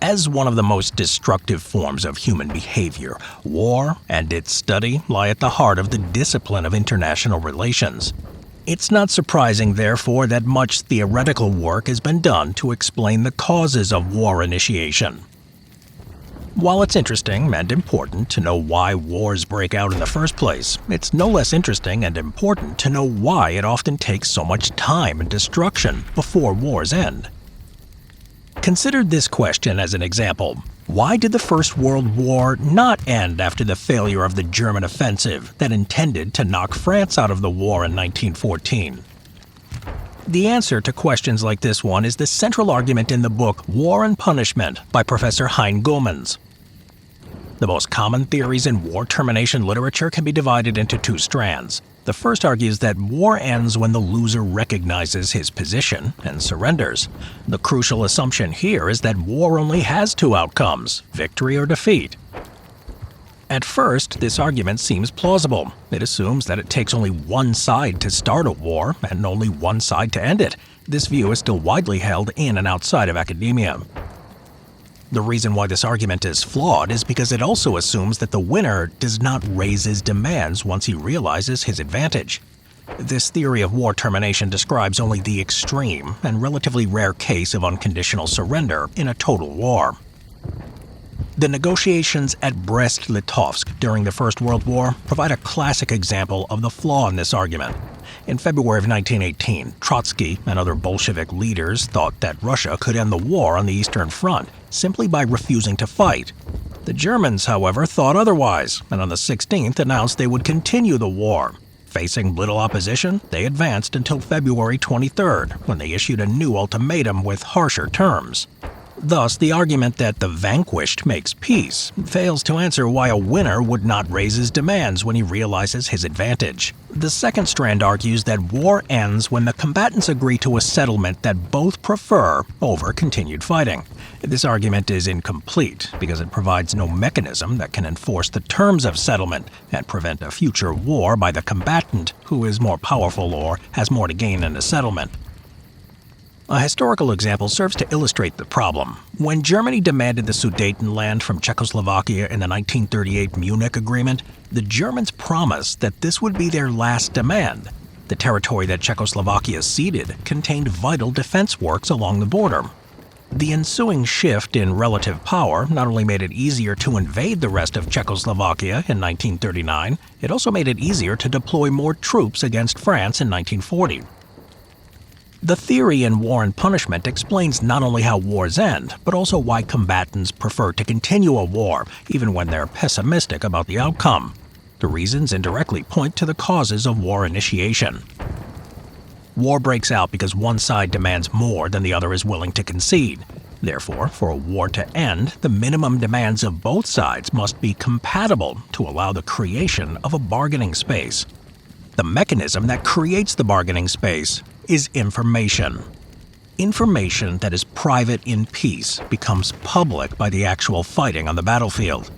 As one of the most destructive forms of human behavior, war and its study lie at the heart of the discipline of international relations. It's not surprising, therefore, that much theoretical work has been done to explain the causes of war initiation. While it's interesting and important to know why wars break out in the first place, it's no less interesting and important to know why it often takes so much time and destruction before wars end. Consider this question as an example. Why did the First World War not end after the failure of the German offensive that intended to knock France out of the war in 1914? The answer to questions like this one is the central argument in the book War and Punishment by Professor Hein Goemans. The most common theories in war termination literature can be divided into two strands. The first argues that war ends when the loser recognizes his position and surrenders. The crucial assumption here is that war only has two outcomes, victory or defeat. At first, this argument seems plausible. It assumes that it takes only one side to start a war and only one side to end it. This view is still widely held in and outside of academia. The reason why this argument is flawed is because it also assumes that the winner does not raise his demands once he realizes his advantage. This theory of war termination describes only the extreme and relatively rare case of unconditional surrender in a total war. The negotiations at Brest-Litovsk during the First World War provide a classic example of the flaw in this argument. In February of 1918, Trotsky and other Bolshevik leaders thought that Russia could end the war on the Eastern Front simply by refusing to fight. The Germans, however, thought otherwise, and on the 16th announced they would continue the war. Facing little opposition, they advanced until February 23rd, when they issued a new ultimatum with harsher terms. Thus, the argument that the vanquished makes peace fails to answer why a winner would not raise his demands when he realizes his advantage. The second strand argues that war ends when the combatants agree to a settlement that both prefer over continued fighting. This argument is incomplete because it provides no mechanism that can enforce the terms of settlement and prevent a future war by the combatant who is more powerful or has more to gain in a settlement. A historical example serves to illustrate the problem. When Germany demanded the Sudetenland from Czechoslovakia in the 1938 Munich Agreement, the Germans promised that this would be their last demand. The territory that Czechoslovakia ceded contained vital defense works along the border. The ensuing shift in relative power not only made it easier to invade the rest of Czechoslovakia in 1939, it also made it easier to deploy more troops against France in 1940. The theory in War and Punishment explains not only how wars end, but also why combatants prefer to continue a war, even when they're pessimistic about the outcome. The reasons indirectly point to the causes of war initiation. War breaks out because one side demands more than the other is willing to concede. Therefore, for a war to end, the minimum demands of both sides must be compatible to allow the creation of a bargaining space. The mechanism that creates the bargaining space is information. Information that is private in peace becomes public by the actual fighting on the battlefield.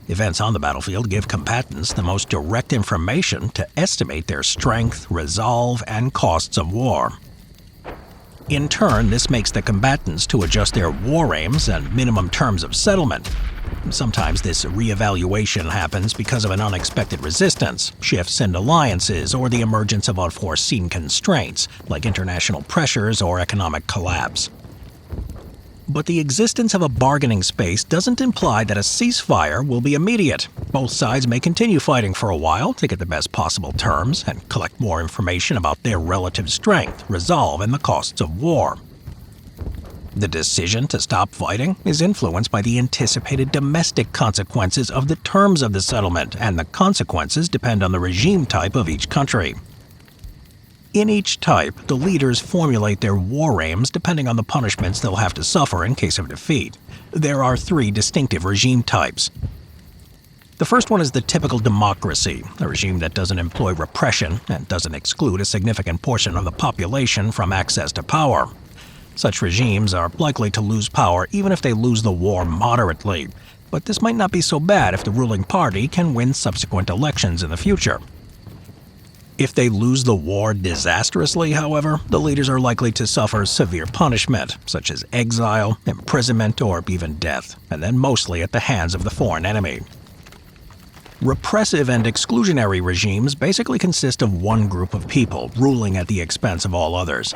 Events on the battlefield give combatants the most direct information to estimate their strength, resolve, and costs of war. In turn, this makes the combatants to adjust their war aims and minimum terms of settlement. Sometimes this reevaluation happens because of an unexpected resistance, shifts in alliances, or the emergence of unforeseen constraints, like international pressures or economic collapse. But the existence of a bargaining space doesn't imply that a ceasefire will be immediate. Both sides may continue fighting for a while to get the best possible terms and collect more information about their relative strength, resolve, and the costs of war. The decision to stop fighting is influenced by the anticipated domestic consequences of the terms of the settlement, and the consequences depend on the regime type of each country. In each type, the leaders formulate their war aims depending on the punishments they'll have to suffer in case of defeat. There are three distinctive regime types. The first one is the typical democracy, a regime that doesn't employ repression and doesn't exclude a significant portion of the population from access to power. Such regimes are likely to lose power even if they lose the war moderately, but this might not be so bad if the ruling party can win subsequent elections in the future. If they lose the war disastrously, however, the leaders are likely to suffer severe punishment, such as exile, imprisonment, or even death, and then mostly at the hands of the foreign enemy. Repressive and exclusionary regimes basically consist of one group of people ruling at the expense of all others.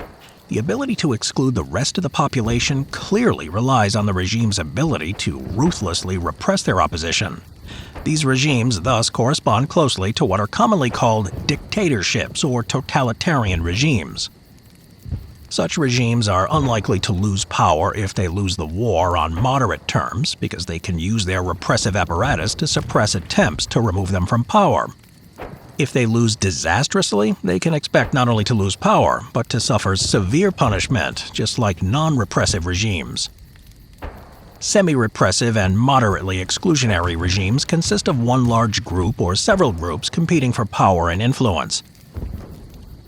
The ability to exclude the rest of the population clearly relies on the regime's ability to ruthlessly repress their opposition. These regimes thus correspond closely to what are commonly called dictatorships or totalitarian regimes. Such regimes are unlikely to lose power if they lose the war on moderate terms, because they can use their repressive apparatus to suppress attempts to remove them from power. If they lose disastrously, they can expect not only to lose power, but to suffer severe punishment, just like non-repressive regimes. Semi-repressive and moderately exclusionary regimes consist of one large group or several groups competing for power and influence.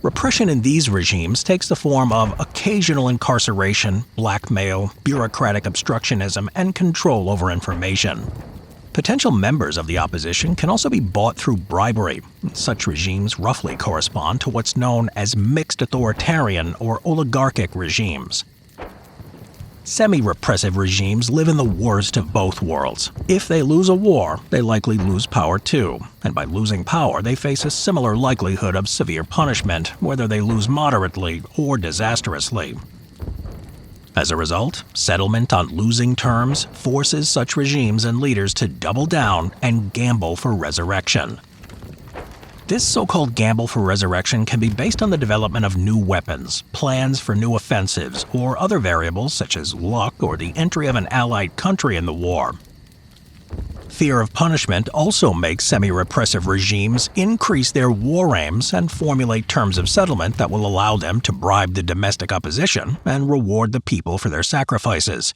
Repression in these regimes takes the form of occasional incarceration, blackmail, bureaucratic obstructionism, and control over information. Potential members of the opposition can also be bought through bribery. Such regimes roughly correspond to what's known as mixed authoritarian or oligarchic regimes. Semi-repressive regimes live in the worst of both worlds. If they lose a war, they likely lose power too, and by losing power they face a similar likelihood of severe punishment, whether they lose moderately or disastrously. As a result, settlement on losing terms forces such regimes and leaders to double down and gamble for resurrection. This so-called gamble for resurrection can be based on the development of new weapons, plans for new offensives, or other variables such as luck or the entry of an allied country in the war. Fear of punishment also makes semi-repressive regimes increase their war aims and formulate terms of settlement that will allow them to bribe the domestic opposition and reward the people for their sacrifices.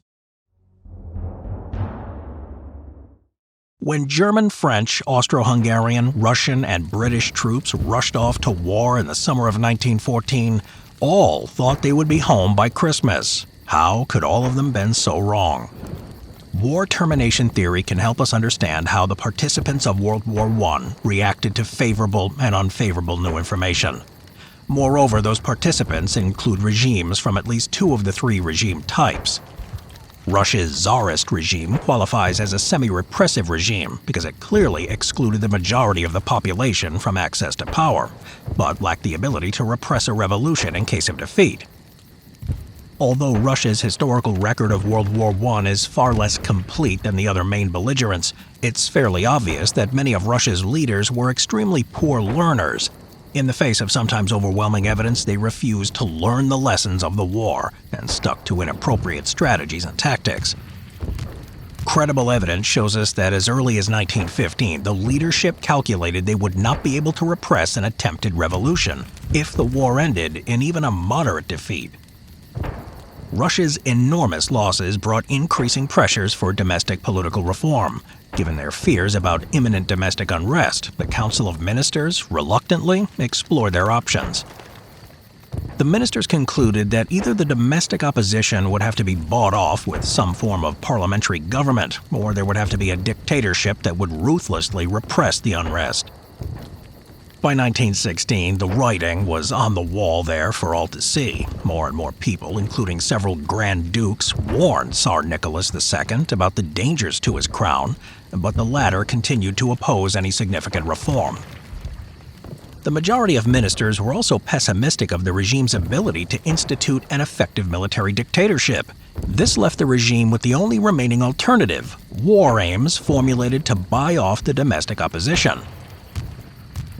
When German, French, Austro-Hungarian, Russian, and British troops rushed off to war in the summer of 1914, all thought they would be home by Christmas. How could all of them been so wrong? War termination theory can help us understand how the participants of World War I reacted to favorable and unfavorable new information. Moreover, those participants include regimes from at least two of the three regime types. Russia's Tsarist regime qualifies as a semi-repressive regime because it clearly excluded the majority of the population from access to power, but lacked the ability to repress a revolution in case of defeat. Although Russia's historical record of World War I is far less complete than the other main belligerents, it's fairly obvious that many of Russia's leaders were extremely poor learners. In the face of sometimes overwhelming evidence, they refused to learn the lessons of the war and stuck to inappropriate strategies and tactics. Credible evidence shows us that as early as 1915, the leadership calculated they would not be able to repress an attempted revolution if the war ended in even a moderate defeat. Russia's enormous losses brought increasing pressures for domestic political reform. Given their fears about imminent domestic unrest, the Council of Ministers reluctantly explored their options. The ministers concluded that either the domestic opposition would have to be bought off with some form of parliamentary government, or there would have to be a dictatorship that would ruthlessly repress the unrest. By 1916, the writing was on the wall there for all to see. More and more people, including several Grand Dukes, warned Tsar Nicholas II about the dangers to his crown, but the latter continued to oppose any significant reform. The majority of ministers were also pessimistic of the regime's ability to institute an effective military dictatorship. This left the regime with the only remaining alternative: war aims formulated to buy off the domestic opposition.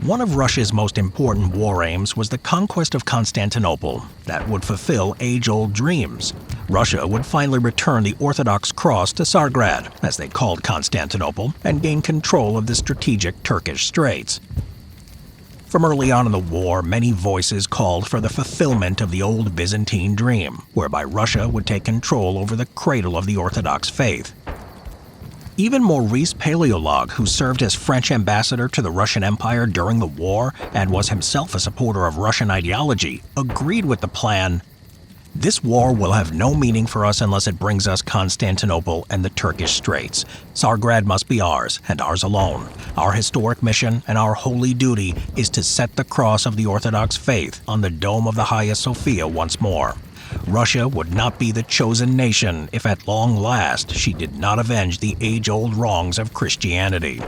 One of Russia's most important war aims was the conquest of Constantinople. That would fulfill age-old dreams. Russia would finally return the Orthodox cross to Tsargrad, as they called Constantinople, and gain control of the strategic Turkish Straits. From early on in the war, many voices called for the fulfillment of the old Byzantine dream, whereby Russia would take control over the cradle of the Orthodox faith. Even Maurice Paleologue, who served as French ambassador to the Russian Empire during the war and was himself a supporter of Russian ideology, agreed with the plan. This war will have no meaning for us unless it brings us Constantinople and the Turkish Straits. Tsargrad must be ours, and ours alone. Our historic mission and our holy duty is to set the cross of the Orthodox faith on the dome of the Hagia Sophia once more. Russia would not be the chosen nation if at long last she did not avenge the age-old wrongs of Christianity.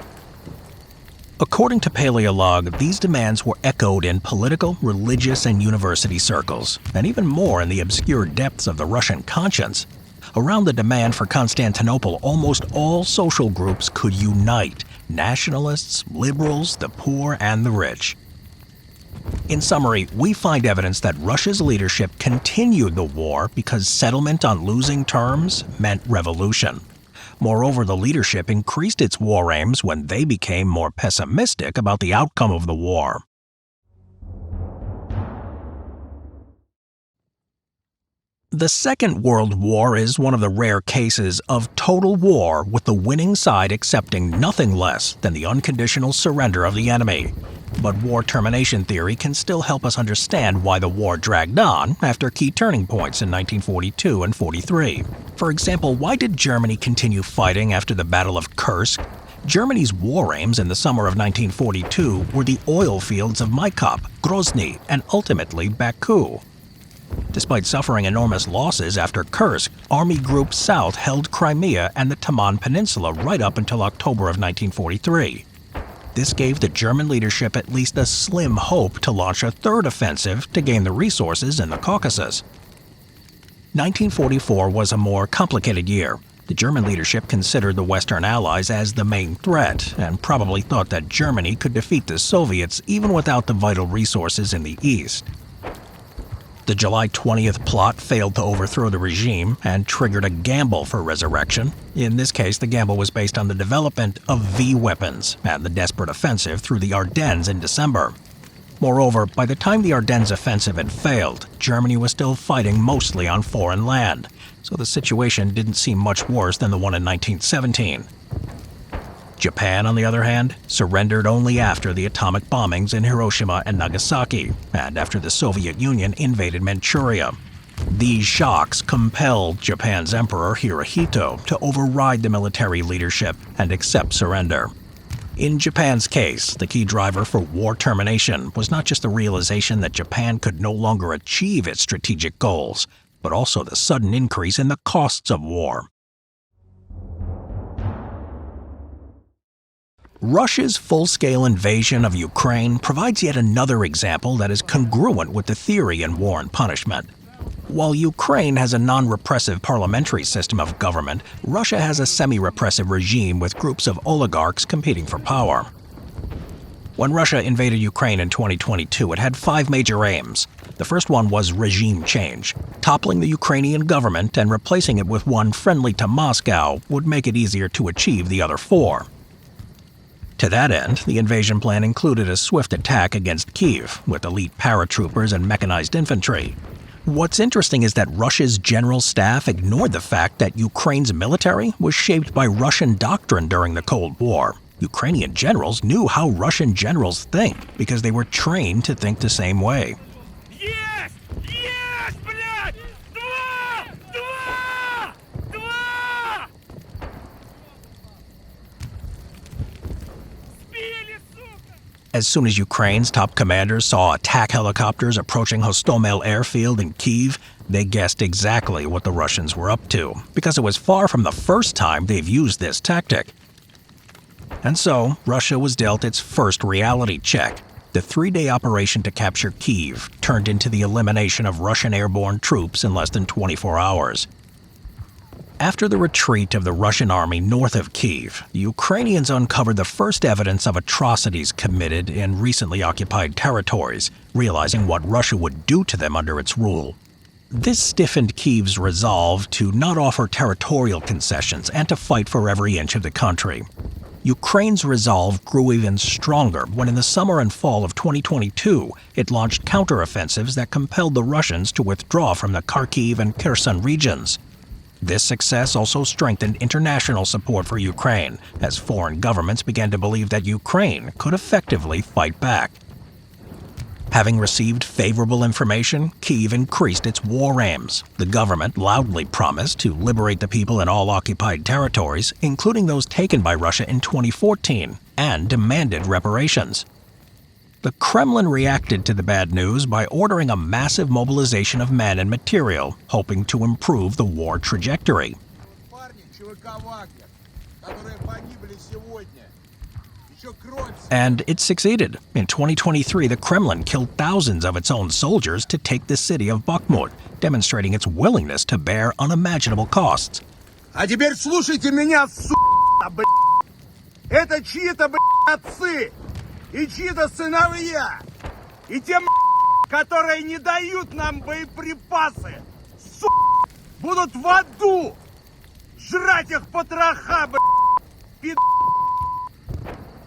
According to Paleolog, these demands were echoed in political, religious, and university circles, and even more in the obscure depths of the Russian conscience. Around the demand for Constantinople, almost all social groups could unite: nationalists, liberals, the poor, and the rich. In summary, we find evidence that Russia's leadership continued the war because settlement on losing terms meant revolution. Moreover, the leadership increased its war aims when they became more pessimistic about the outcome of the war. The Second World War is one of the rare cases of total war with the winning side accepting nothing less than the unconditional surrender of the enemy. But war termination theory can still help us understand why the war dragged on after key turning points in 1942 and 43. For example, why did Germany continue fighting after the Battle of Kursk? Germany's war aims in the summer of 1942 were the oil fields of Maikop, Grozny, and ultimately Baku. Despite suffering enormous losses after Kursk, Army Group South held Crimea and the Taman Peninsula right up until October of 1943. This gave the German leadership at least a slim hope to launch a third offensive to gain the resources in the Caucasus. 1944 was a more complicated year. The German leadership considered the Western Allies as the main threat and probably thought that Germany could defeat the Soviets even without the vital resources in the East. The July 20th plot failed to overthrow the regime and triggered a gamble for resurrection. In this case, the gamble was based on the development of V weapons and the desperate offensive through the Ardennes in December. Moreover, by the time the Ardennes offensive had failed, Germany was still fighting mostly on foreign land, so the situation didn't seem much worse than the one in 1917. Japan, on the other hand, surrendered only after the atomic bombings in Hiroshima and Nagasaki, and after the Soviet Union invaded Manchuria. These shocks compelled Japan's Emperor Hirohito to override the military leadership and accept surrender. In Japan's case, the key driver for war termination was not just the realization that Japan could no longer achieve its strategic goals, but also the sudden increase in the costs of war. Russia's full-scale invasion of Ukraine provides yet another example that is congruent with the theory in War and Punishment. While Ukraine has a non-repressive parliamentary system of government, Russia has a semi-repressive regime with groups of oligarchs competing for power. When Russia invaded Ukraine in 2022, it had 5 major aims. The first one was regime change. Toppling the Ukrainian government and replacing it with one friendly to Moscow would make it easier to achieve the other 4. To that end, the invasion plan included a swift attack against Kyiv, with elite paratroopers and mechanized infantry. What's interesting is that Russia's general staff ignored the fact that Ukraine's military was shaped by Russian doctrine during the Cold War. Ukrainian generals knew how Russian generals think because they were trained to think the same way. Yes! Yes, блядь! Два! Два! Два! Сбили, сука! As soon as Ukraine's top commanders saw attack helicopters approaching Hostomel airfield in Kyiv, they guessed exactly what the Russians were up to, because it was far from the first time they've used this tactic. And so, Russia was dealt its first reality check. The 3-day operation to capture Kyiv turned into the elimination of Russian airborne troops in less than 24 hours. After the retreat of the Russian army north of Kyiv, the Ukrainians uncovered the first evidence of atrocities committed in recently occupied territories, realizing what Russia would do to them under its rule. This stiffened Kyiv's resolve to not offer territorial concessions and to fight for every inch of the country. Ukraine's resolve grew even stronger when in the summer and fall of 2022, it launched counteroffensives that compelled the Russians to withdraw from the Kharkiv and Kherson regions. This success also strengthened international support for Ukraine, as foreign governments began to believe that Ukraine could effectively fight back. Having received favorable information, Kyiv increased its war aims. The government loudly promised to liberate the people in all occupied territories, including those taken by Russia in 2014, and demanded reparations. The Kremlin reacted to the bad news by ordering a massive mobilization of men and material, hoping to improve the war trajectory. And it succeeded. In 2023, the Kremlin killed thousands of its own soldiers to take the city of Bakhmut, demonstrating its willingness to bear unimaginable costs. А теперь слушайте меня, сука, блядь. Это чьи-то, блядь, отцы и чьи-то сыновья. И те, которые не дают нам боеприпасы, сука, будут в аду жрать их потроха, блядь.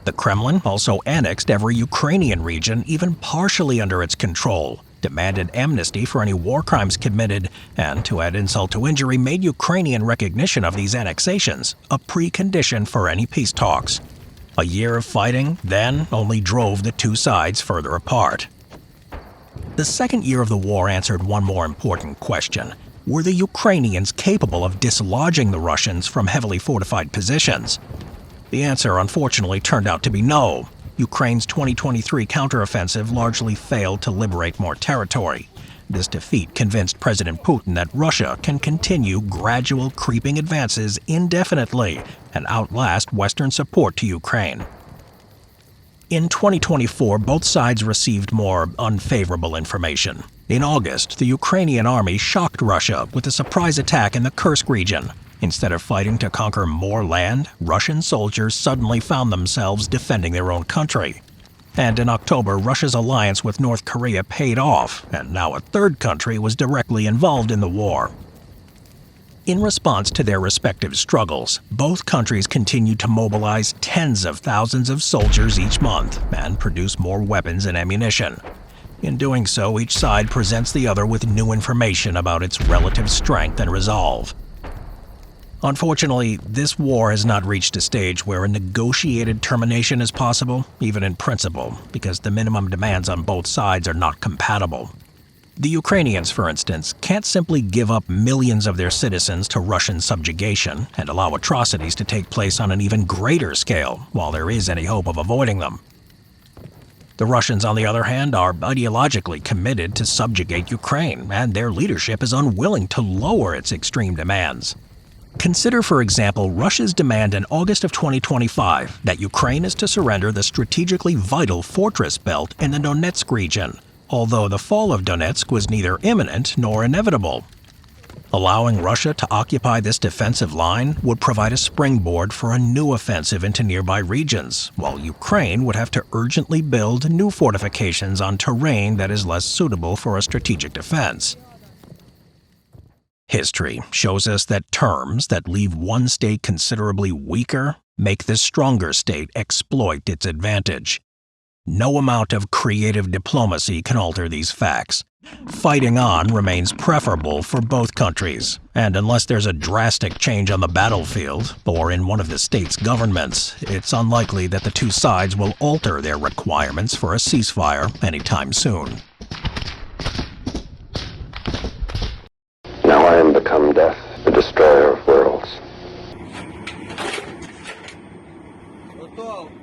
The Kremlin also annexed every Ukrainian region, even partially under its control, demanded amnesty for any war crimes committed, and, to add insult to injury, made Ukrainian recognition of these annexations a precondition for any peace talks. A year of fighting, then, only drove the two sides further apart. The second year of the war answered one more important question. Were the Ukrainians capable of dislodging the Russians from heavily fortified positions? The answer, unfortunately, turned out to be no. Ukraine's 2023 counteroffensive largely failed to liberate more territory. This defeat convinced President Putin that Russia can continue gradual creeping advances indefinitely and outlast Western support to Ukraine. In 2024, both sides received more unfavorable information. In August, the Ukrainian army shocked Russia with a surprise attack in the Kursk region. Instead of fighting to conquer more land, Russian soldiers suddenly found themselves defending their own country. And in October, Russia's alliance with North Korea paid off, and now a third country was directly involved in the war. In response to their respective struggles, both countries continued to mobilize tens of thousands of soldiers each month and produce more weapons and ammunition. In doing so, each side presents the other with new information about its relative strength and resolve. Unfortunately, this war has not reached a stage where a negotiated termination is possible, even in principle, because the minimum demands on both sides are not compatible. The Ukrainians, for instance, can't simply give up millions of their citizens to Russian subjugation and allow atrocities to take place on an even greater scale while there is any hope of avoiding them. The Russians, on the other hand, are ideologically committed to subjugate Ukraine, and their leadership is unwilling to lower its extreme demands. Consider, for example, Russia's demand in August of 2025 that Ukraine is to surrender the strategically vital fortress belt in the Donetsk region, although the fall of Donetsk was neither imminent nor inevitable. Allowing Russia to occupy this defensive line would provide a springboard for a new offensive into nearby regions, while Ukraine would have to urgently build new fortifications on terrain that is less suitable for a strategic defense. History shows us that terms that leave one state considerably weaker make the stronger state exploit its advantage. No amount of creative diplomacy can alter these facts. Fighting on remains preferable for both countries, and unless there's a drastic change on the battlefield or in one of the state's governments, it's unlikely that the two sides will alter their requirements for a ceasefire anytime soon. Now I am become death, the destroyer of worlds. Пострел!